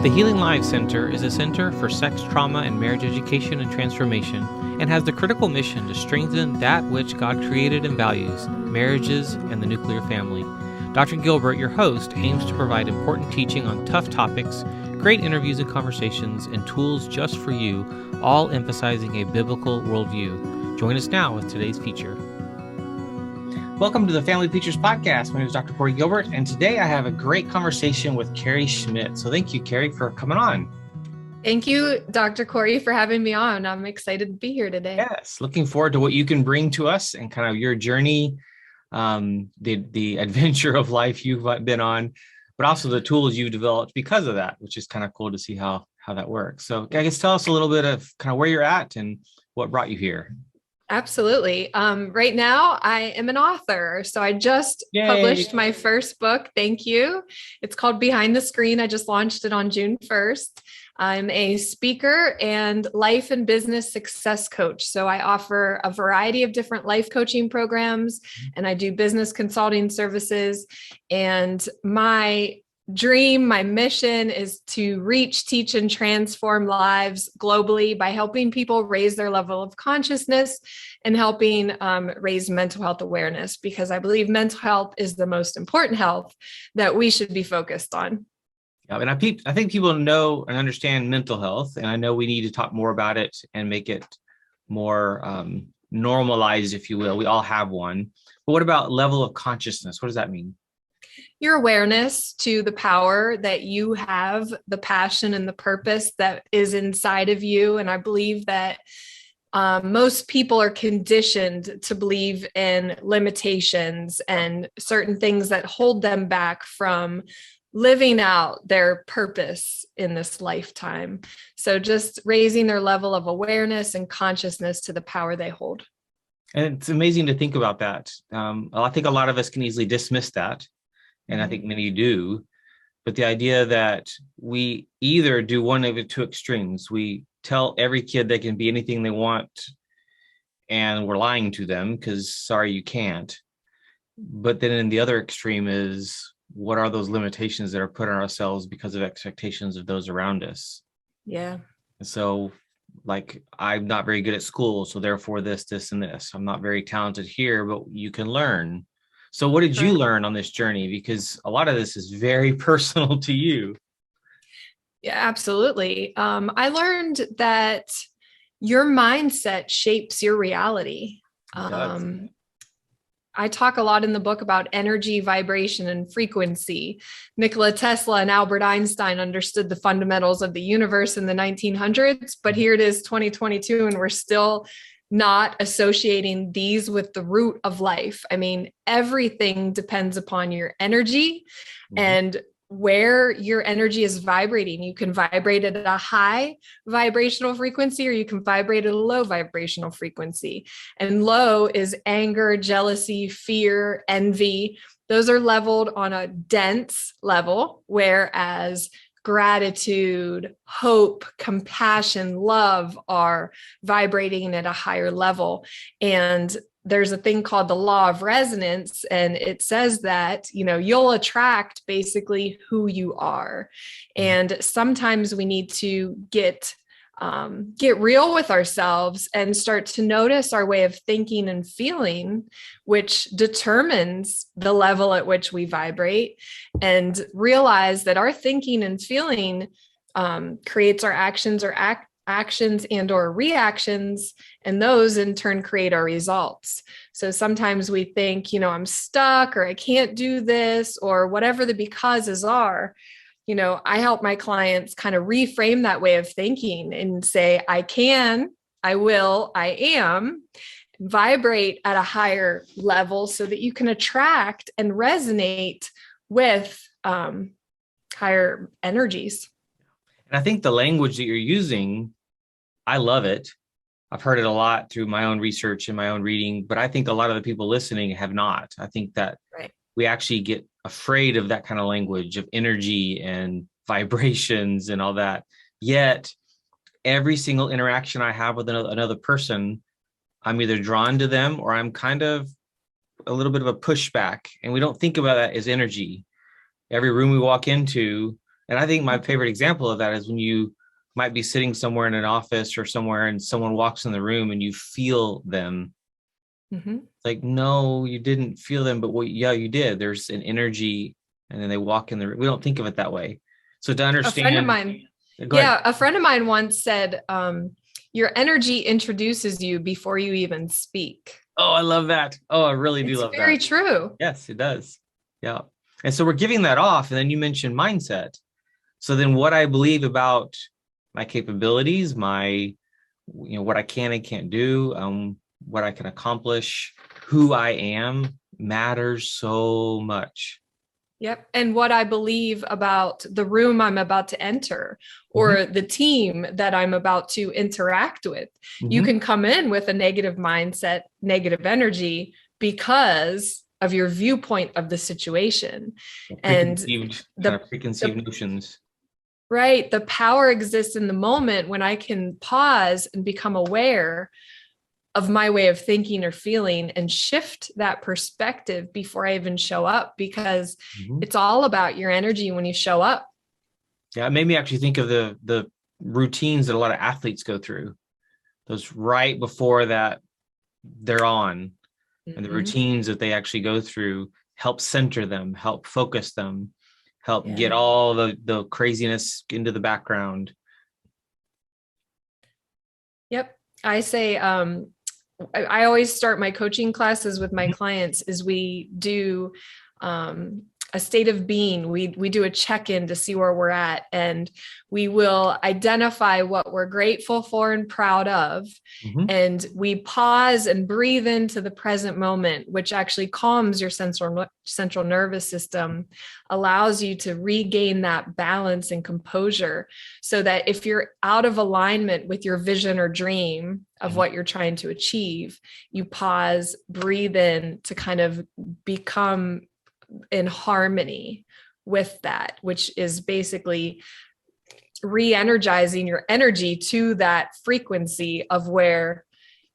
The Healing Lives Center is a center for sex trauma and marriage education and transformation, and has the critical mission to strengthen that which God created and values, marriages and the nuclear family. Dr. Gilbert, your host, aims to provide important teaching on tough topics, great interviews and conversations, and tools just for you, all emphasizing a biblical worldview. Join us now with today's feature. Welcome to the Family Features Podcast. My name is Dr. Corey Gilbert, and today I have a great conversation with Carrie Schmidt. So thank you, Carrie, for coming on. Thank you, Dr. Corey, for having me on. I'm excited to be here today. Yes, looking forward to what you can bring to us and kind of your journey, the adventure of life you've been on, but also the tools you've developed because of that, which is kind of cool to see how that works. So I guess tell us a little bit of kind of where you're at and what brought you here. Absolutely. Right now, I am an author. So I just published my first book. Thank you. It's called Behind the Screen. I just launched it on June 1st. I'm a speaker and life and business success coach. So I offer a variety of different life coaching programs, and I do business consulting services. And my dream, my mission is to reach, teach, and transform lives globally by helping people raise their level of consciousness and helping raise mental health awareness, because I believe mental health is the most important health that we should be focused on. Yeah, and I think people know and understand mental health, and I know we need to talk more about it and make it more normalized, if you will. We all have one. But what about level of consciousness? What does that mean? Your awareness to the power that you have, the passion and the purpose that is inside of you. And I believe that most people are conditioned to believe in limitations and certain things that hold them back from living out their purpose in this lifetime. So just raising their level of awareness and consciousness to the power they hold. And it's amazing to think about that. I think a lot of us can easily dismiss that. And I think many do, but the idea that we either do one of the two extremes. We tell every kid they can be anything they want, and we're lying to them because, sorry, you can't. But then in the other extreme is, what are those limitations that are put on ourselves because of expectations of those around us? Yeah. So, like, I'm not very good at school, so therefore this, and this. I'm not very talented here, but you can learn. So what did you learn on this journey? Because a lot of this is very personal to you. Yeah, absolutely. I learned that your mindset shapes your reality. I talk a lot in the book about energy, vibration, and frequency. Nikola Tesla and Albert Einstein understood the fundamentals of the universe in the 1900s, but here it is 2022, and we're still not associating these with the root of life. I mean, everything depends upon your energy and where your energy is vibrating. You can vibrate at a high vibrational frequency, or you can vibrate at a low vibrational frequency. And low is anger, jealousy, fear, envy. Those are leveled on a dense level, whereas gratitude, hope, compassion, love are vibrating at a higher level. And there's a thing called the law of resonance. And it says that, you'll attract basically who you are. And sometimes we need to get real with ourselves and start to notice our way of thinking and feeling, which determines the level at which we vibrate, and realize that our thinking and feeling creates our actions and or reactions, and those in turn create our results. So sometimes we think, I'm stuck, or I can't do this, or whatever the becauses are. I help my clients kind of reframe that way of thinking and say, I can, I will, I am, vibrate at a higher level so that you can attract and resonate with higher energies. And I think the language that you're using, I love it. I've heard it a lot through my own research and my own reading, but I think a lot of the people listening have not. I think that we actually get afraid of that kind of language of energy and vibrations and all that. Yet every single interaction I have with another person, I'm either drawn to them or I'm kind of a little bit of a pushback. And we don't think about that as energy. Every room we walk into, And I think my favorite example of that is when you might be sitting somewhere in an office or somewhere and someone walks in the room and you feel them. Mm-hmm. Like, no, you didn't feel them, but yeah, you did. There's an energy, and then they walk in the room. We don't think of it that way. So to A friend of understand, mine, go ahead. a friend of mine once said, your energy introduces you before you even speak. Oh, I love that. Oh, I really do It's love very that. true. Yes, it does. Yeah. And so we're giving that off. And then you mentioned mindset. So then what I believe about my capabilities, what I can and can't do, what I can accomplish, who I am matters so much. Yep. And what I believe about the room I'm about to enter or Mm-hmm. the team that I'm about to interact with. You Mm-hmm. can come in with a negative mindset, negative energy because of your viewpoint of the situation. And Preconceived notions. right, the power exists in the moment when I can pause and become aware of my way of thinking or feeling and shift that perspective before I even show up, because Mm-hmm. it's all about your energy when you show up. Yeah, it made me actually think of the routines that a lot of athletes go through. Those right before that they're on, and the routines that they actually go through help center them, help focus them, help get all the craziness into the background. Yep. I say, I always start my coaching classes with my clients is we do a state of being. We do a check-in to see where we're at, and we will identify what we're grateful for and proud of. Mm-hmm. And we pause and breathe into the present moment, which actually calms your central nervous system, allows you to regain that balance and composure, so that if you're out of alignment with your vision or dream of what you're trying to achieve, you pause, breathe in to kind of become in harmony with that, which is basically re-energizing your energy to that frequency of where,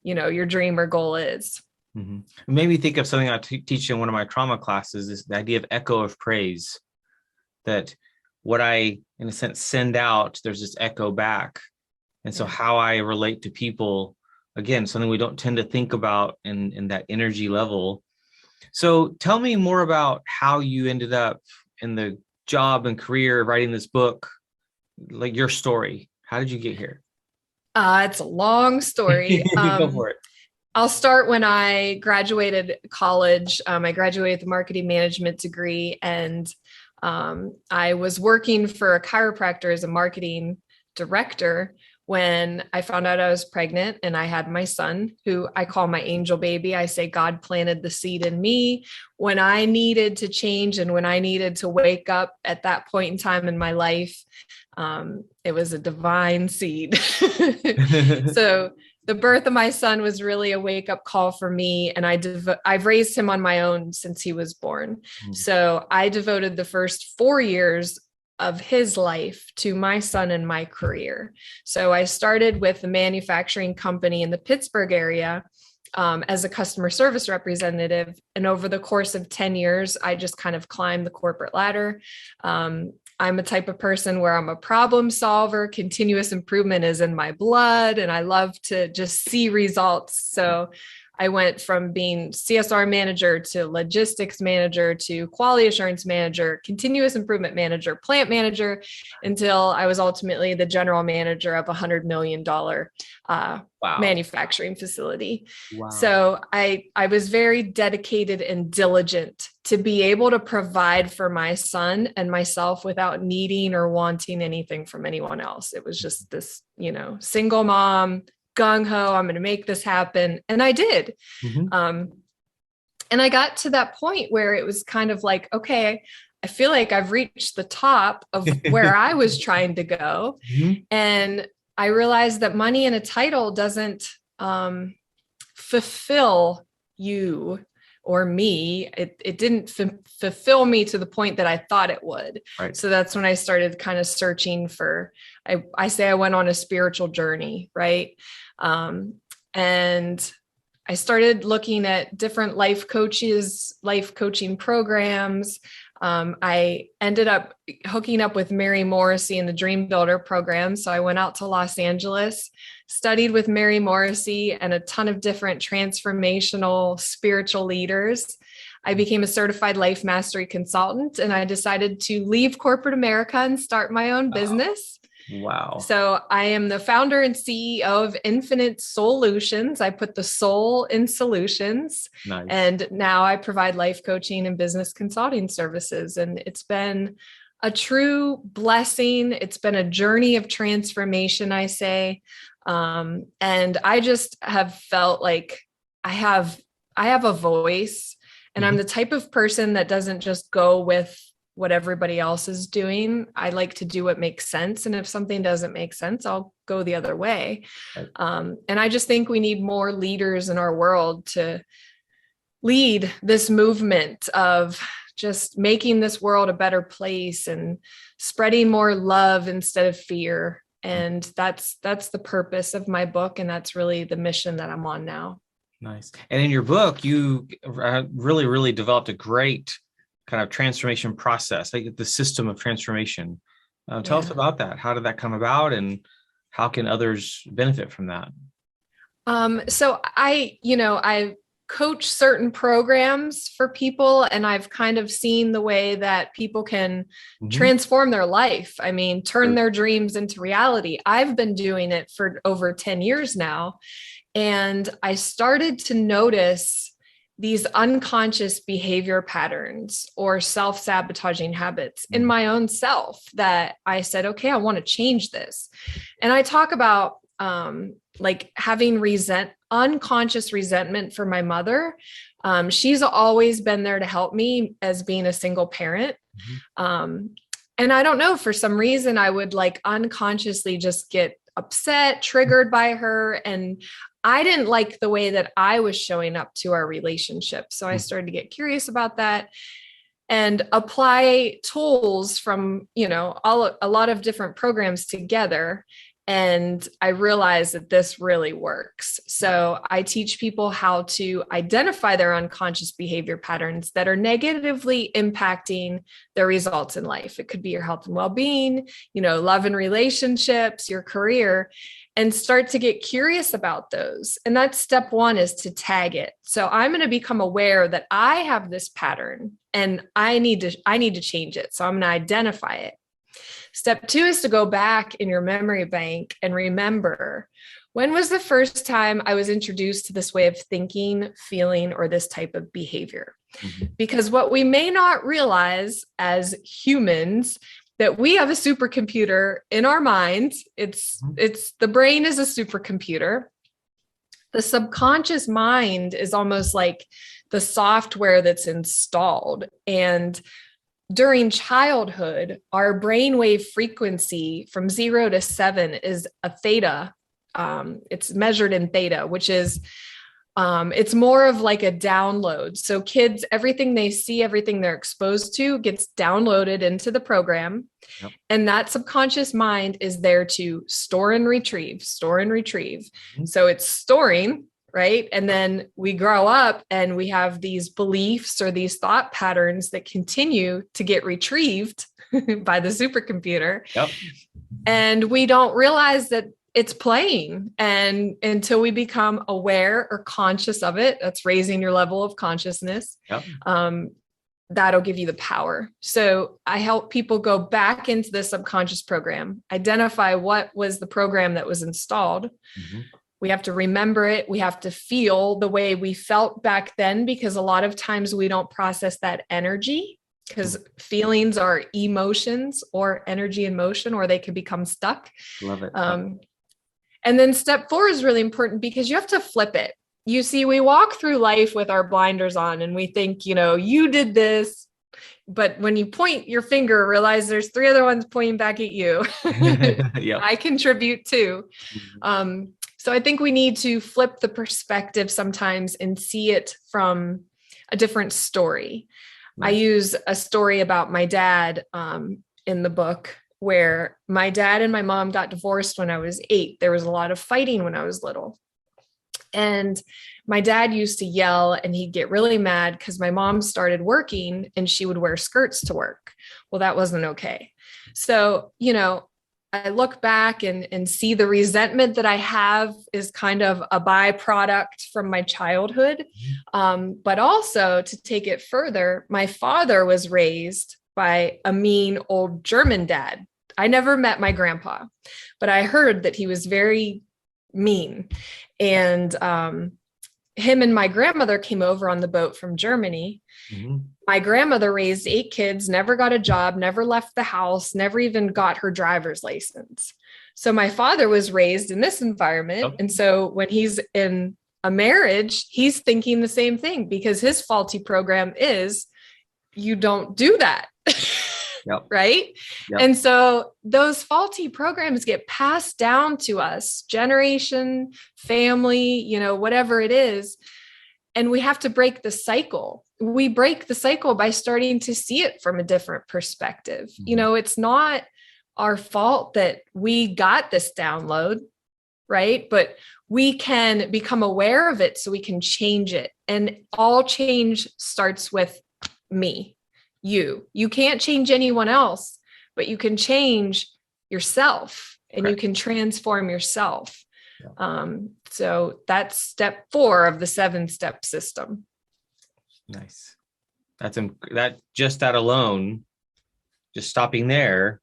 your dream or goal is. Mm-hmm. It made me think of something I teach in one of my trauma classes, is the idea of echo of praise, that what I, in a sense, send out, there's this echo back. And so how I relate to people, again, something we don't tend to think about in that energy level. So tell me more about how you ended up in the job and career of writing this book, like your story. How did you get here? It's a long story. Go for it. I'll start when I graduated college. I graduated with a marketing management degree, and I was working for a chiropractor as a marketing director when I found out I was pregnant, and I had my son, who I call my angel baby. I say God planted the seed in me when I needed to change and when I needed to wake up at that point in time in my life. It was a divine seed. So the birth of my son was really a wake-up call for me, and I've raised him on my own since he was born. So I devoted the first 4 years of his life to my son and my career. So I started with a manufacturing company in the Pittsburgh area as a customer service representative. And over the course of 10 years, I just kind of climbed the corporate ladder. I'm a type of person where I'm a problem solver. Continuous improvement is in my blood, and I love to just see results. So I went from being CSR manager to logistics manager to quality assurance manager, continuous improvement manager, plant manager, until I was ultimately the general manager of $100 million manufacturing facility. Wow. So I was very dedicated and diligent to be able to provide for my son and myself without needing or wanting anything from anyone else. It was just this, single mom, gung-ho, I'm going to make this happen. And I did. And I got to that point where it was kind of like, okay, I feel like I've reached the top of where I was trying to go. And I realized that money and a title doesn't fulfill you or me. It didn't fulfill me to the point that I thought it would. Right. So that's when I started kind of searching for, I say I went on a spiritual journey, right? And I started looking at different life coaching programs. I ended up hooking up with Mary Morrissey in the Dream Builder program. So I went out to Los Angeles, studied with Mary Morrissey and a ton of different transformational spiritual leaders. I became a certified life mastery consultant, and I decided to leave corporate America and start my own business. Wow. So I am the founder and CEO of Infinite Solutions. I put the soul in solutions. Nice. And now I provide life coaching and business consulting services. And it's been a true blessing. It's been a journey of transformation, I say. And I just have felt like I have a voice, and I'm the type of person that doesn't just go with what everybody else is doing. I like to do what makes sense. And if something doesn't make sense, I'll go the other way. Right. And I just think we need more leaders in our world to lead this movement of just making this world a better place and spreading more love instead of fear. And that's the purpose of my book. And that's really the mission that I'm on now. Nice. And in your book, you really, really developed a great kind of transformation process, like the system of transformation. Tell us about that. How did that come about, and how can others benefit from that? So I coach certain programs for people, and I've kind of seen the way that people can transform their life. I mean, turn their dreams into reality. I've been doing it for over 10 years now. And I started to notice these unconscious behavior patterns or self-sabotaging habits in my own self that I said, okay, I want to change this. And I talk about like having unconscious resentment for my mother. She's always been there to help me as being a single parent. And I don't know, for some reason, I would like unconsciously just get upset, triggered by her. And I didn't like the way that I was showing up to our relationship. So I started to get curious about that and apply tools from, a lot of different programs together. And I realized that this really works. So I teach people how to identify their unconscious behavior patterns that are negatively impacting their results in life. It could be your health and well-being, love and relationships, your career, and start to get curious about those. And that's step one, is to tag it. So I'm going to become aware that I have this pattern and I need to change it. So I'm going to identify it. Step two is to go back in your memory bank and remember, when was the first time I was introduced to this way of thinking, feeling, or this type of behavior? Because what we may not realize as humans, that we have a supercomputer in our minds. It's the brain is a supercomputer. The subconscious mind is almost like the software that's installed. And during childhood, our brainwave frequency from 0 to 7 is a theta. It's measured in theta, which is, it's more of like a download. So kids, everything they see, everything they're exposed to gets downloaded into the program. Yep. And that subconscious mind is there to store and retrieve. So it's storing, right? And then we grow up and we have these beliefs or these thought patterns that continue to get retrieved by the supercomputer. Yep. And we don't realize that it's playing. And until we become aware or conscious of it, that's raising your level of consciousness. Yep. That'll give you the power. So I help people go back into the subconscious program, identify what was the program that was installed. We have to remember it. We have to feel the way we felt back then, because a lot of times we don't process that energy, because feelings are emotions or energy in motion, or they can become stuck. Love it. And then step 4 is really important, because you have to flip it. You see, we walk through life with our blinders on and we think, you did this. But when you point your finger, realize there's 3 other ones pointing back at you. Yep. I contribute too. So I think we need to flip the perspective sometimes and see it from a different story. Nice. I use a story about my dad in the book, where my dad and my mom got divorced when I was 8. There was a lot of fighting when I was little. And my dad used to yell and he'd get really mad because my mom started working and she would wear skirts to work. Well, that wasn't okay. So, I look back and see the resentment that I have is kind of a byproduct from my childhood. But also, to take it further, my father was raised by a mean old German dad. I never met my grandpa, but I heard that he was very mean. And him and my grandmother came over on the boat from Germany. Mm-hmm. My grandmother raised 8 kids, never got a job, never left the house, never even got her driver's license. So my father was raised in this environment. Okay. And so when he's in a marriage, he's thinking the same thing because his faulty program is you don't do that. Yep. Right. Yep. And so those faulty programs get passed down to us, generation, family, whatever it is. And we have to break the cycle. We break the cycle by starting to see it from a different perspective. Mm-hmm. It's not our fault that we got this download, right? But we can become aware of it so we can change it. And all change starts with me, you. You can't change anyone else, but you can change yourself and Correct. You can transform yourself. Yeah. So that's step 4 of the 7-step system. Nice. That alone, just stopping there,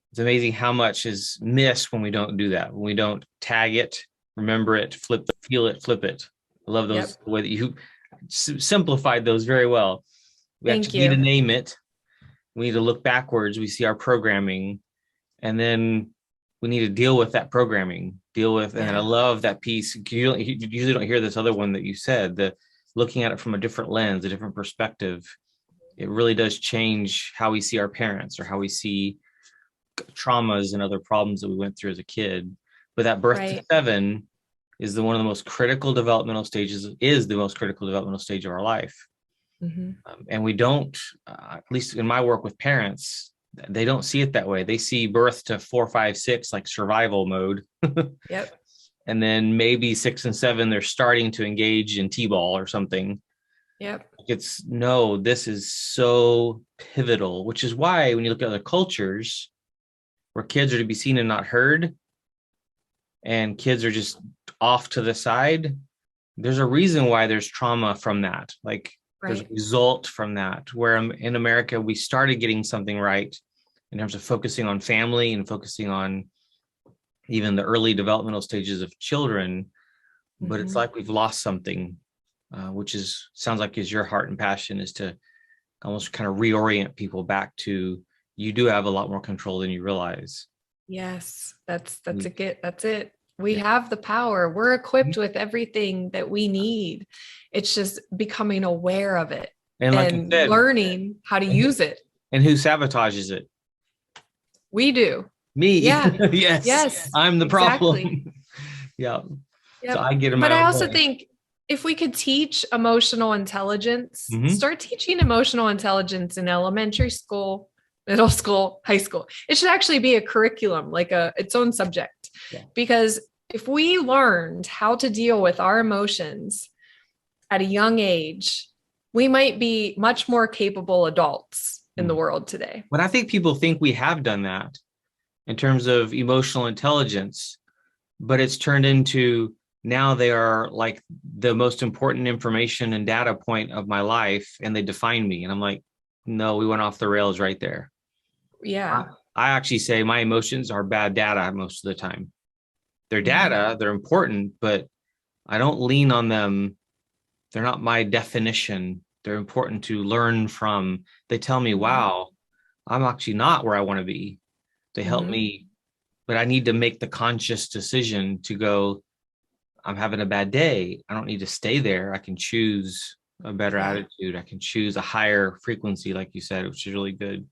it's amazing how much is missed when we don't do that. When we don't tag it, remember it, feel it, flip it. I love those, yep. The way that you simplified those very well. We actually need to name it. We need to look backwards. We see our programming, and then we need to deal with that programming. And I love that piece. You usually don't hear this other one that you said, the looking at it from a different lens, a different perspective. It really does change how we see our parents or how we see traumas and other problems that we went through as a kid. But that birth to 7 is one of the most critical developmental stages, is the most critical developmental stage of our life. Mm-hmm. And we don't, at least in my work with parents, they don't see it that way. They see birth to 4, 5, 6 like survival mode. Yep. And then maybe 6 and 7, they're starting to engage in T-ball or something. Yep. This is so pivotal, which is why when you look at other cultures where kids are to be seen and not heard, and kids are just off to the side, there's a reason why there's trauma from that. Like, there's a result from that, where in America, we started getting something right in terms of focusing on family and focusing on even the early developmental stages of children. Mm-hmm. But it's like we've lost something, which sounds like is your heart and passion, is to almost kind of reorient people back to, you do have a lot more control than you realize. Yes, that's it. We have the power. We're equipped with everything that we need. It's just becoming aware of it and learning how to use it. And who sabotages it? We do. Me. Yeah. Yes. I'm the problem. Yeah. Yep. So I get in my own way. But I also think if we could teach emotional intelligence, start teaching emotional intelligence in elementary school, middle school, high school. It should actually be a curriculum, like its own subject. Yeah. Because if we learned how to deal with our emotions at a young age, we might be much more capable adults in the world today. But I think people think we have done that in terms of emotional intelligence, but it's turned into, now they are like the most important information and data point of my life, and they define me. And I'm like, no, we went off the rails right there. Yeah. I actually say my emotions are bad data most of the time. They're data, they're important, but I don't lean on them. They're not my definition. They're important to learn from. They tell me, wow, I'm actually not where I want to be. They help me, but I need to make the conscious decision to go, I'm having a bad day. I don't need to stay there. I can choose a better attitude. I can choose a higher frequency, like you said, which is really good.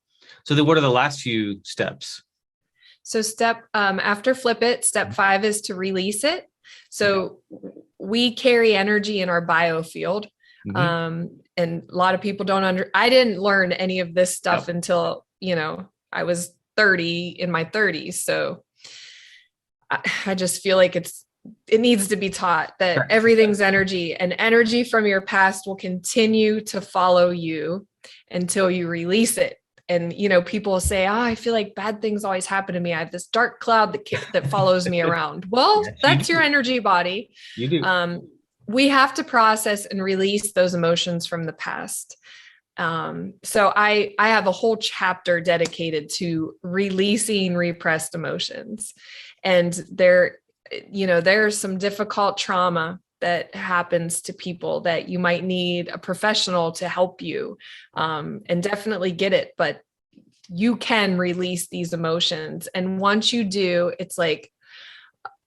So then what are the last few steps? So after flip it, step 5 is to release it. So we carry energy in our biofield. And a lot of people I didn't learn any of this stuff until, I was 30 in my 30s. So I just feel like it's it needs to be taught that everything's energy, and energy from your past will continue to follow you until you release it. And, people say, I feel like bad things always happen to me. I have this dark cloud that follows me around. Well, yes, that's your energy body. You do. We have to process and release those emotions from the past. So I have a whole chapter dedicated to releasing repressed emotions. And there's some difficult trauma that happens to people that you might need a professional to help you, and definitely get it. But you can release these emotions. And once you do, it's like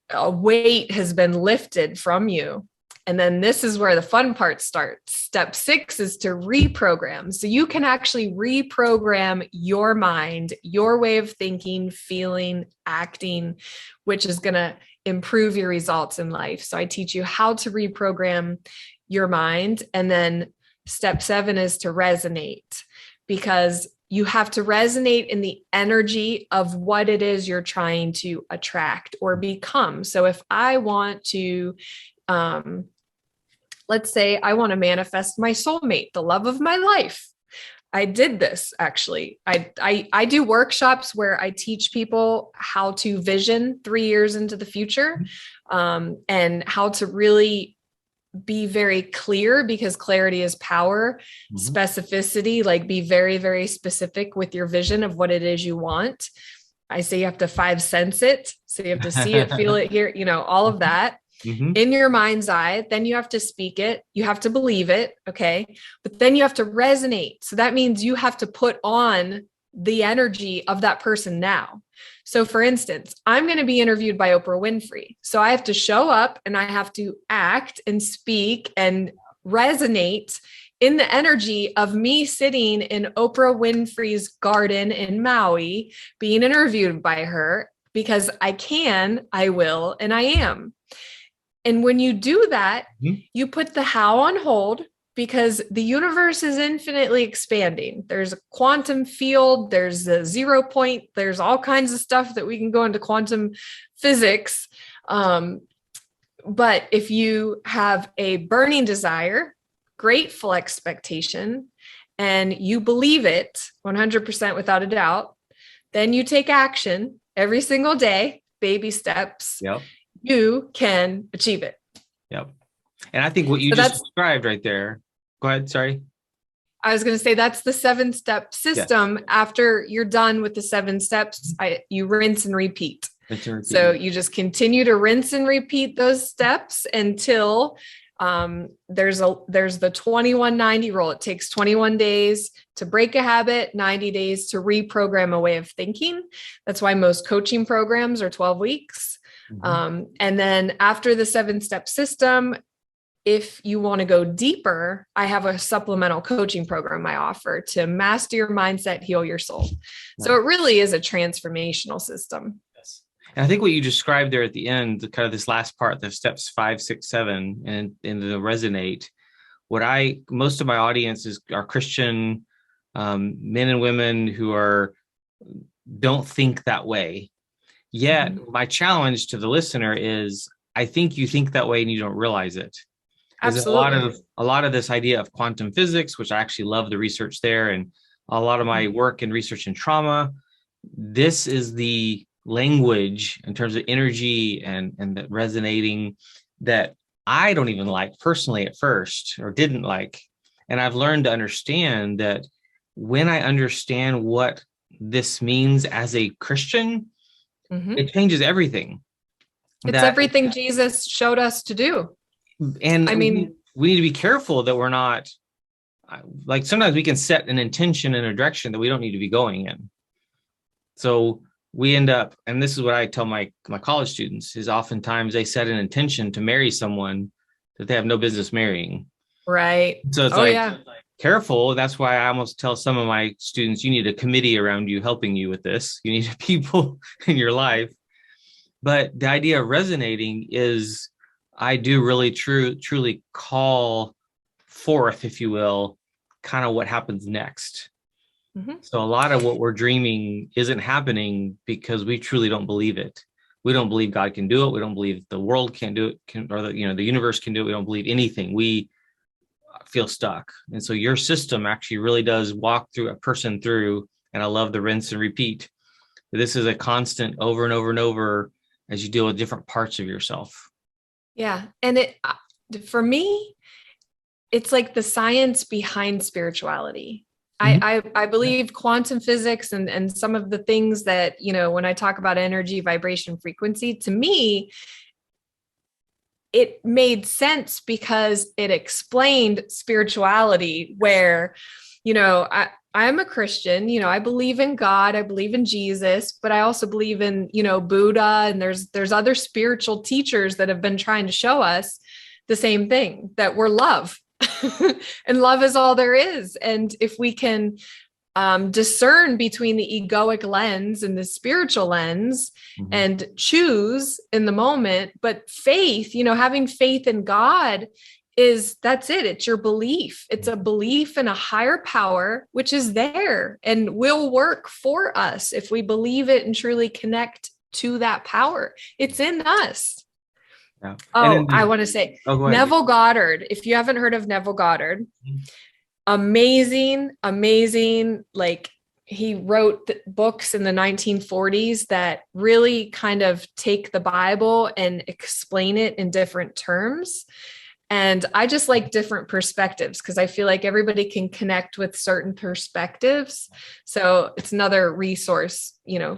a weight has been lifted from you. And then this is where the fun part starts. Step 6 is to reprogram. So you can actually reprogram your mind, your way of thinking, feeling, acting, which is going to improve your results in life. So I teach you how to reprogram your mind. And then step 7 is to resonate, because you have to resonate in the energy of what it is you're trying to attract or become. So if I want to, let's say I want to manifest my soulmate, the love of my life. I did this actually. I do workshops where I teach people how to vision 3 years into the future, and how to really be very clear, because clarity is power. Specificity, like be very, very specific with your vision of what it is you want. I say you have to 5 sense it. So you have to see it, feel it, hear, all of that. In your mind's eye. Then you have to speak it. You have to believe it. Okay. But then you have to resonate. So that means you have to put on the energy of that person now. So for instance, I'm going to be interviewed by Oprah Winfrey. So I have to show up and I have to act and speak and resonate in the energy of me sitting in Oprah Winfrey's garden in Maui, being interviewed by her, because I can, I will, and I am. And when you do that, you put the how on hold, because the universe is infinitely expanding. There's a quantum field, there's a 0 point, there's all kinds of stuff that we can go into quantum physics. But if you have a burning desire, grateful expectation, and you believe it 100% without a doubt, then you take action every single day, baby steps. Yep. You can achieve it. Yep. And I think what you just described right there, go ahead. Sorry. I was going to say that's the 7-step system. Yes. After you're done with the 7 steps, you rinse and repeat. So you just continue to rinse and repeat those steps until there's the 21-90 rule. It takes 21 days to break a habit, 90 days to reprogram a way of thinking. That's why most coaching programs are 12 weeks. And then after the 7-step system, if you want to go deeper, I have a supplemental coaching program I offer to master your mindset, heal your soul. Right. So it really is a transformational system. Yes. And I think what you described there at the end, kind of this last part, the steps 5, 6, 7, and the resonate. Most of my audience are Christian men and women who don't think that way. Yet my challenge to the listener is, I think you think that way and you don't realize it. Absolutely. A lot of this idea of quantum physics, which I actually love the research there, and a lot of my work in research in trauma, this is the language in terms of energy and that resonating that I don't even like personally at first, or didn't like. And I've learned to understand that when I understand what this means as a Christian, it changes everything. It's everything Jesus showed us to do. And I mean, we need to be careful that we're not, like, sometimes we can set an intention in a direction that we don't need to be going in. So we end up, and this is what I tell my college students, is oftentimes they set an intention to marry someone that they have no business marrying. Right. So it's careful. That's why I almost tell some of my students, you need a committee around you helping you with this. You need people in your life. But the idea of resonating is, I do really truly call forth, if you will, kind of what happens next. So a lot of what we're dreaming isn't happening because we truly don't believe it. We don't believe God can do it. We don't believe the world can do it, or the universe can do it. We don't believe anything. We feel stuck. And so your system actually really does walk through a person through, and I love the rinse and repeat. This is a constant over and over and over as you deal with different parts of yourself. Yeah. And for me, it's like the science behind spirituality. I believe quantum physics and some of the things that, when I talk about energy, vibration, frequency, to me, it made sense because it explained spirituality where, I'm a Christian, I believe in God, I believe in Jesus, but I also believe in, Buddha, and there's other spiritual teachers that have been trying to show us the same thing, that we're love. And love is all there is. And if we can discern between the egoic lens and the spiritual lens, and choose in the moment, but faith, having faith in God that's it. It's your belief. It's a belief in a higher power, which is there and will work for us if we believe it and truly connect to that power. It's in us. Yeah. I want to say Neville Goddard. If you haven't heard of Neville Goddard, amazing. Like, he wrote books in the 1940s that really kind of take the Bible and explain it in different terms. And I just like different perspectives because I feel like everybody can connect with certain perspectives. So it's another resource,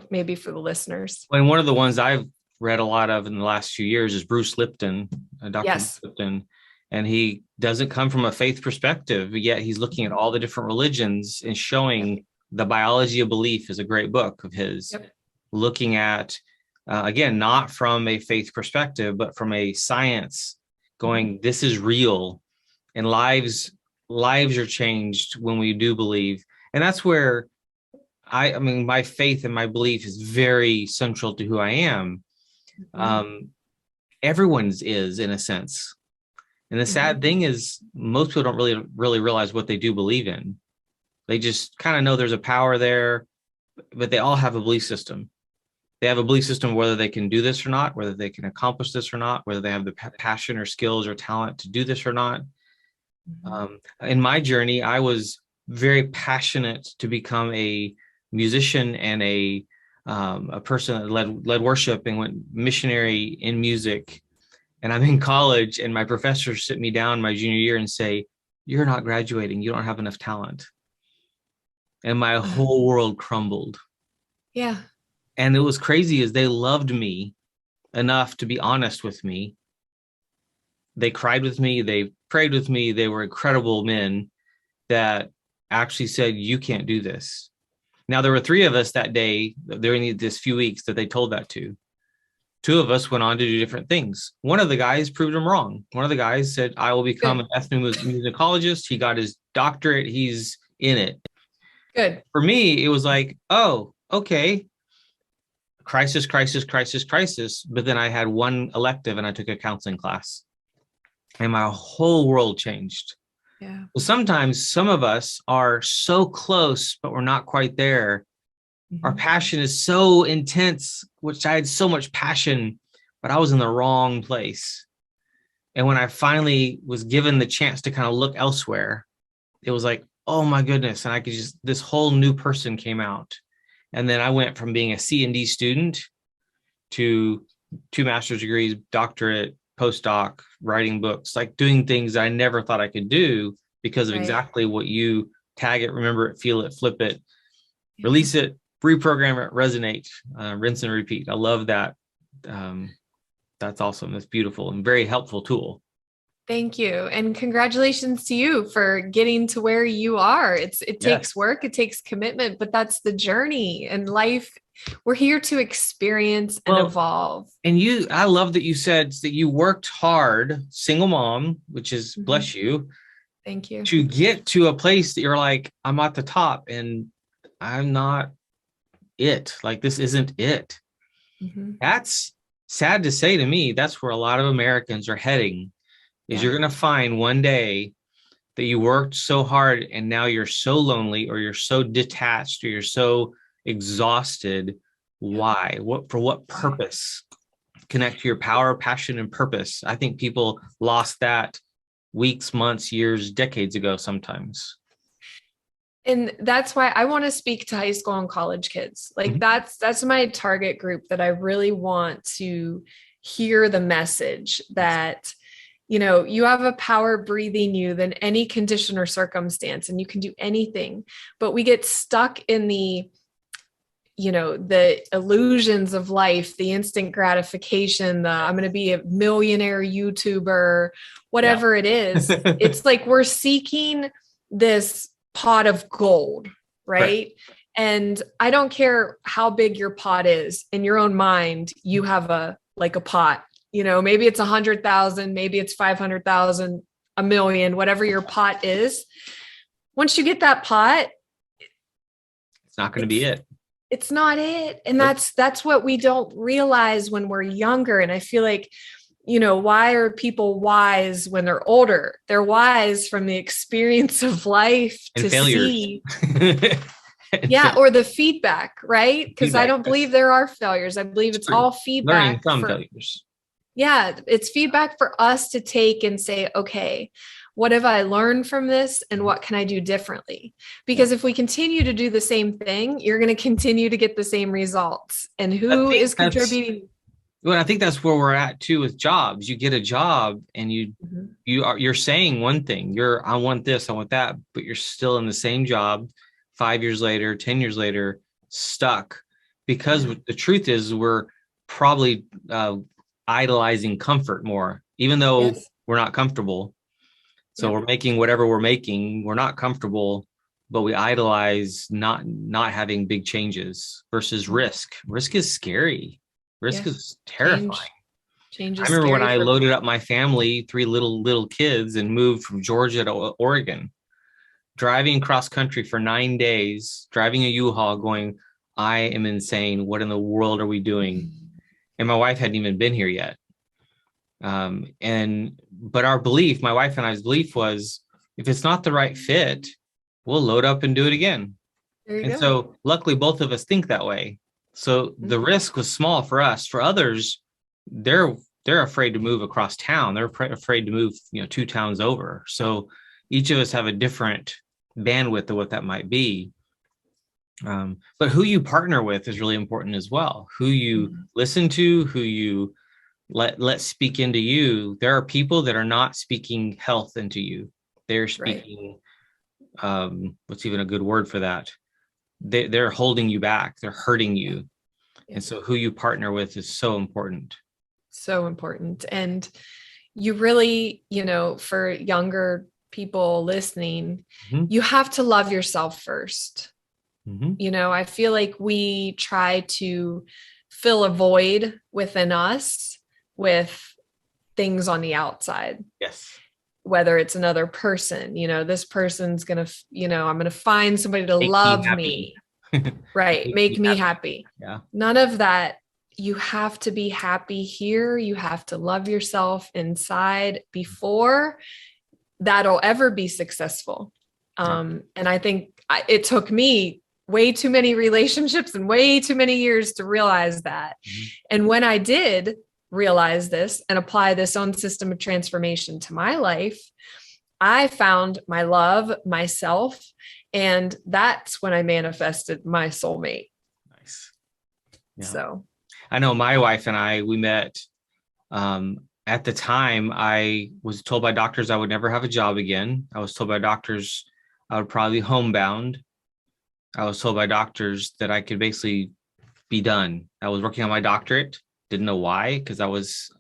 maybe for the listeners. And one of the ones I've read a lot of in the last few years is Bruce Lipton, Dr. Yes. Lipton. And he doesn't come from a faith perspective, but yet he's looking at all the different religions and showing The Biology of Belief is a great book of his, looking at, again, not from a faith perspective, but from a science, going, this is real, and lives are changed when we do believe. And that's where my faith and my belief is very central to who I am. Everyone's is, in a sense. And the sad thing is, most people don't really realize what they do believe in. They just kind of know there's a power there, but they all have a belief system. They have a belief system whether they can do this or not, whether they can accomplish this or not, whether they have the passion or skills or talent to do this or not. In my journey, I was very passionate to become a musician and a person that led worship and went missionary in music. And I'm in college, and my professors sit me down my junior year and say, "You're not graduating. You don't have enough talent." And my whole world crumbled. Yeah. And it was crazy, is they loved me enough to be honest with me. They cried with me. They prayed with me. They were incredible men that actually said, "You can't do this." Now, there were 3 of us that day, during this few weeks, that they told that to. 2 of us went on to do different things. One of the guys proved him wrong. One of the guys said, "I will become an ethnomusicologist." He got his doctorate. He's in it. Good. For me, it was like, oh, okay. Crisis. But then I had one elective and I took a counseling class. And my whole world changed. Yeah. Well, sometimes some of us are so close, but we're not quite there. Our passion is so intense, which I had so much passion, but I was in the wrong place. And when I finally was given the chance to kind of look elsewhere, it was like, oh my goodness. And this whole new person came out. And then I went from being a C&D student to 2 master's degrees, doctorate, postdoc, writing books, like doing things I never thought I could do because of exactly what you tag it, remember it, feel it, flip it, release it, reprogram it, resonate, rinse and repeat. I love that. That's awesome. That's beautiful and very helpful tool. Thank you. And congratulations to you for getting to where you are. It takes work, it takes commitment, but that's the journey and life. We're here to experience and evolve. And I love that you said that you worked hard, single mom, which is bless you. Thank you. To get to a place that you're like, I'm at the top and I'm not it. Like, this isn't it. That's sad to say to me. That's where a lot of Americans are heading. You're going to find one day that you worked so hard and now you're so lonely, or you're so detached, or you're so exhausted. Why? For what purpose? connect to your power, passion, and purpose. I think people lost that weeks, months, years, decades ago sometimes. And that's why I want to speak to high school and college kids. Like that's my target group, that I really want to hear the message that, you have a power breathing you than any condition or circumstance, and you can do anything. But we get stuck in the illusions of life, the instant gratification, I'm going to be a millionaire YouTuber, whatever it is. It's like we're seeking this pot of gold, right? And I don't care how big your pot is. In your own mind, you have a pot, maybe it's 100,000, maybe it's 500,000, a million, whatever your pot is. Once you get that pot, it's not going to be it. It's not it. And that's what we don't realize when we're younger. And I feel like, why are people wise when they're older? They're wise from the experience of life and to failures. See. Or the feedback, right? Because I don't believe there are failures. I believe it's all feedback. Learning from failures. Yeah, it's feedback for us to take and say, okay, what have I learned from this, and what can I do differently? Because if we continue to do the same thing, you're going to continue to get the same results. And who is contributing? Well, I think that's where we're at too with jobs. You get a job and you're saying one thing, I want this, I want that, but you're still in the same job 5 years later, 10 years later, stuck. Because the truth is we're probably idolizing comfort more, even though we're not comfortable. So we're making whatever we're making, we're not comfortable, but we idolize not having big changes versus risk. Risk is scary. Risk is terrifying. Change I remember when I loaded up my family, 3 little kids, and moved from Georgia to Oregon, driving cross country for 9 days, driving a U-Haul going, I am insane. What in the world are we doing? And my wife hadn't even been here yet. But our belief, my wife and I's belief was, if it's not the right fit, we'll load up and do it again. So luckily both of us think that way. So the risk was small for us. For others, they're afraid to move across town. They're afraid to move, 2 towns over. So each of us have a different bandwidth of what that might be. But who you partner with is really important as well. Who you listen to, who you let speak into you. There are people that are not speaking health into you. They're speaking, what's even a good word for that? They're holding you back. They're hurting you. And so who you partner with is so important. So important. And you really, for younger people listening, you have to love yourself first. I feel like we try to fill a void within us with things on the outside. Yes. Whether it's another person, this person's going to, I'm going to find somebody to love me. Right. Make me happy. Yeah. None of that. You have to be happy here. You have to love yourself inside before that'll ever be successful. And I think it took me way too many relationships and way too many years to realize that. And when I did realize this and apply this own system of transformation to my life, I found my love, myself, and that's when I manifested my soulmate. Nice. Yeah. So I know my wife and I, we met, at the time I was told by doctors I would never have a job again. I was told by doctors I would probably be homebound. I was told by doctors that I could basically be done. I was working on my doctorate. Didn't know why, because I was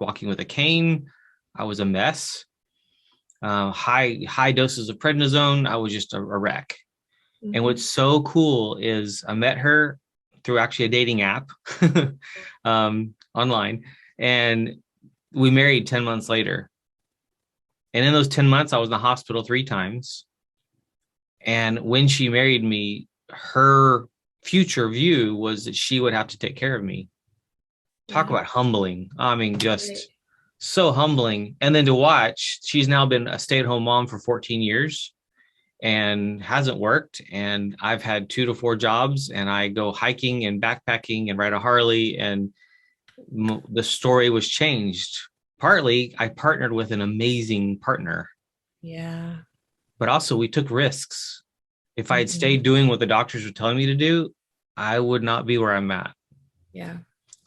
walking with a cane. I was a mess. High doses of prednisone. I was just a wreck. And what's so cool is I met her through actually a dating app online, and we married 10 months later. And in those 10 months, I was in the hospital 3 times. And when she married me, her future view was that she would have to take care of me. Talk about humbling. I mean, just so humbling. And then to watch, she's now been a stay-at-home mom for 14 years and hasn't worked. And I've had 2 to 4 jobs, and I go hiking and backpacking and ride a Harley. And the story was changed. Partly, I partnered with an amazing partner. Yeah. But also we took risks. If I had Mhm. stayed doing what the doctors were telling me to do, I would not be where I'm at. Yeah.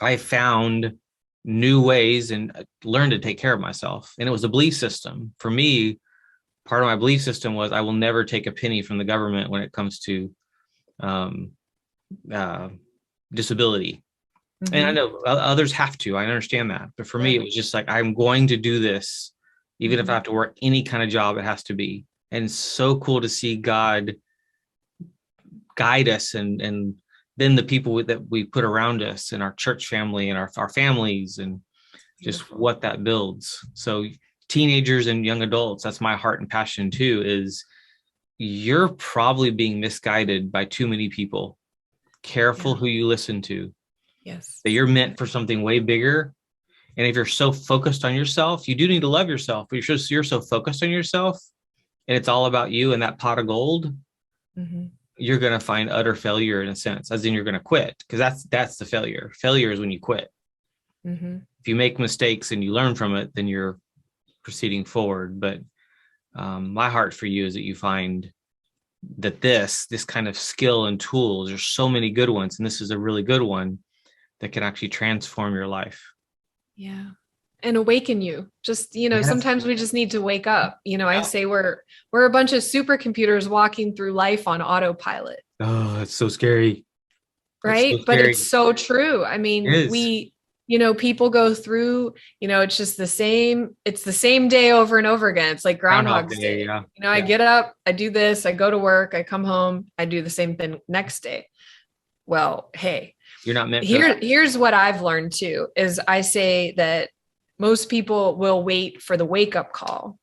I found new ways and learned to take care of myself. And it was a belief system. For me, part of my belief system was I will never take a penny from the government when it comes to um, uh, disability. And I Mhm. know others have to, I understand that. But for me, Yeah. it was just like, I'm going to do this. Even if I Mhm. have to work any kind of job, it has to be. And it's so cool to see God guide us and then the people that we put around us and our church family and our families and just Beautiful. what that builds. So teenagers and young adults, that's my heart and passion too, is you're probably being misguided by too many people. Careful Yeah. who you listen to, Yes. that you're meant for something way bigger. And if you're so focused on yourself, you do need to love yourself, but you're so focused on yourself and it's all about you and that pot of gold, Mhm. you're going to find utter failure in a sense, as in you're going to quit, because that's the failure. Failure is when you quit. Mhm. If you make mistakes and you learn from it, then you're proceeding forward. But my heart for you is that you find that this kind of skill and tools, there's so many good ones, and this is a really good one that can actually transform your life. Yeah. And awaken you. Just, Yes. sometimes we just need to wake up. I Yeah. say we're a bunch of supercomputers walking through life on autopilot, Oh, that's so scary. That's so right? But it's scary. so true. I It mean, is. people go through, it's just it's the same day over and over again. It's like Groundhog Groundhog's Day. Day. Yeah. I Yeah. get up, I do this, I go to work, I come home, I do the same thing next day. Well, hey, You're not meant for that. here's what I've learned too, is I say that most people will wait for the wake up call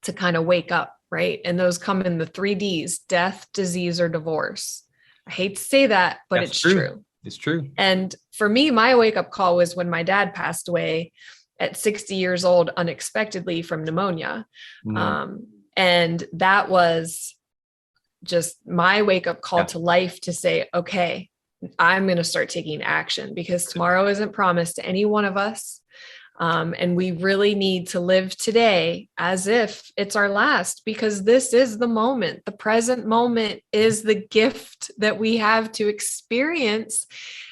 to kind of wake up, right? And those come in the 3 Ds: death, disease, or divorce. I hate to say that, but That's it's true. true. It's true. And for me, my wake up call was when my dad passed away at 60 years old unexpectedly from pneumonia. Mm. And that was just my wake up call Yeah. to life, to say, okay, I'm going to start taking action, because tomorrow isn't promised to any one of us. And we really need to live today as if it's our last, because this is the moment. The present moment is the gift that we have to experience.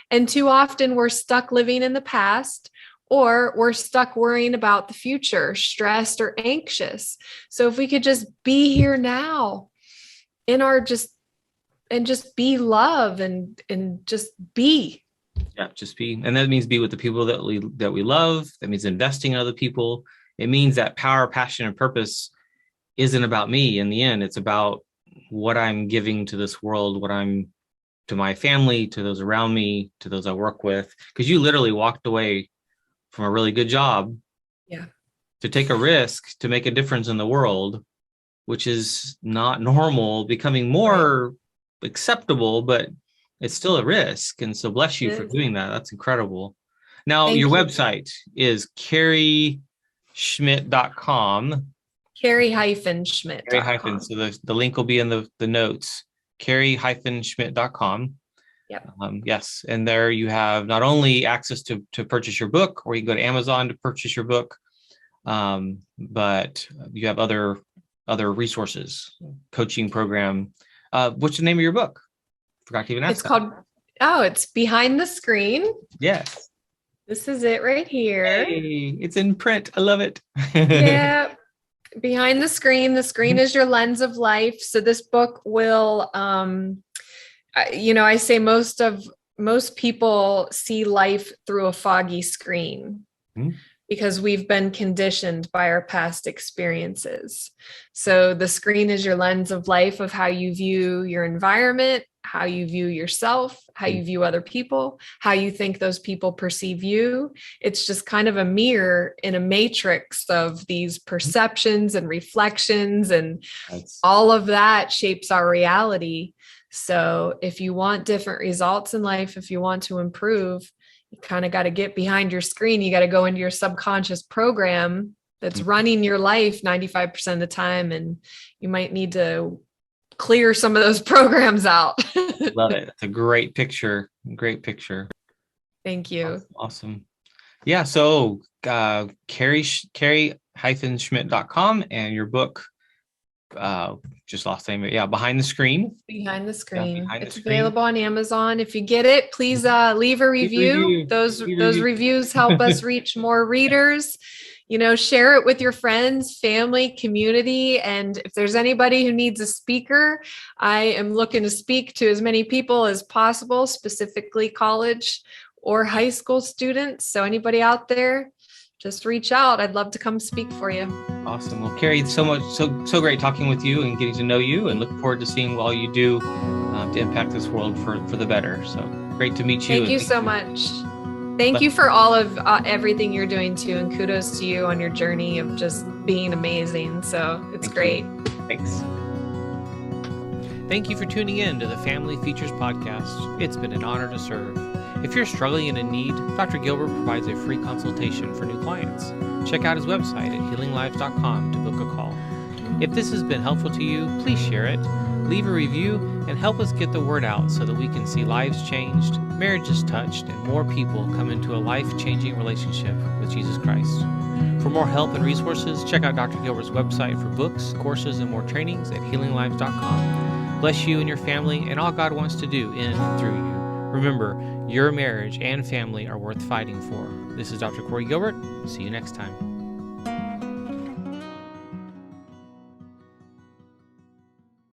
And too often we're stuck living in the past, or we're stuck worrying about the future, stressed or anxious. So if we could just be here now in our just be love and just be. Yeah, just be, and that means be with the people that we love. That means investing in other people. It means that power, passion, and purpose isn't about me. In the end, it's about what I'm giving to this world, what I'm to my family, to those around me, to those I work with. Because you literally walked away from a really good job, Yeah, to take a risk to make a difference in the world, which is not normal, becoming more acceptable, but it's still a risk. And so bless you for doing that. That's incredible. Now, thank your you. website is carrieschmidt.com. Carrie-Schmidt.com. So the link will be in the notes, carrie-schmidt.com. Yep. Yes. And there you have not only access to purchase your book, or you can go to Amazon to purchase your book, but you have other resources, coaching program. What's the name of your book? Forgot to even ask. It's called, it's Behind the Screen. Yes. This is it right here. Hey, it's in print. I love it. Yeah. Behind the Screen. The screen is your lens of life. So this book will, I say most people see life through a foggy screen. Mm-hmm. Because we've been conditioned by our past experiences. So the screen is your lens of life, of how you view your environment, how you view yourself, how you view other people, how you think those people perceive you. It's just kind of a mirror in a matrix of these perceptions and reflections, and all of that shapes our reality. So if you want different results in life, if you want to improve, you kind of got to get behind your screen. You got to go into your subconscious program that's running your life 95% of the time. And you might need to clear some of those programs out. Love it. It's a great picture. Great picture. Thank you. Awesome. Yeah. So Carrie-Schmidt.com, and your book, just last name. Yeah. Behind the Screen. Behind the Screen. Behind the It's Screen. available on Amazon. If you get it, please leave a review. Those reviews help us reach more readers. Share it with your friends, family, community. And if there's anybody who needs a speaker, I am looking to speak to as many people as possible, specifically college or high school students. So anybody out there, just reach out. I'd love to come speak for you. Awesome. Well, Carrie, so great talking with you and getting to know you, and look forward to seeing what all you do to impact this world for the better. So great to meet you. Thank you so much. Thank you for all of everything you're doing too, and kudos to you on your journey of just being amazing. So it's great. Thanks. Thank you for tuning in to the Family Features Podcast. It's been an honor to serve. If you're struggling and in need, Dr. Gilbert provides a free consultation for new clients. Check out his website at healinglives.com to book a call. If this has been helpful to you, please share it, leave a review, and help us get the word out so that we can see lives changed, marriages touched, and more people come into a life-changing relationship with Jesus Christ. For more help and resources, check out Dr. Gilbert's website for books, courses, and more trainings at healinglives.com. Bless you and your family and all God wants to do in and through you. Remember, your marriage and family are worth fighting for. This is Dr. Corey Gilbert. See you next time.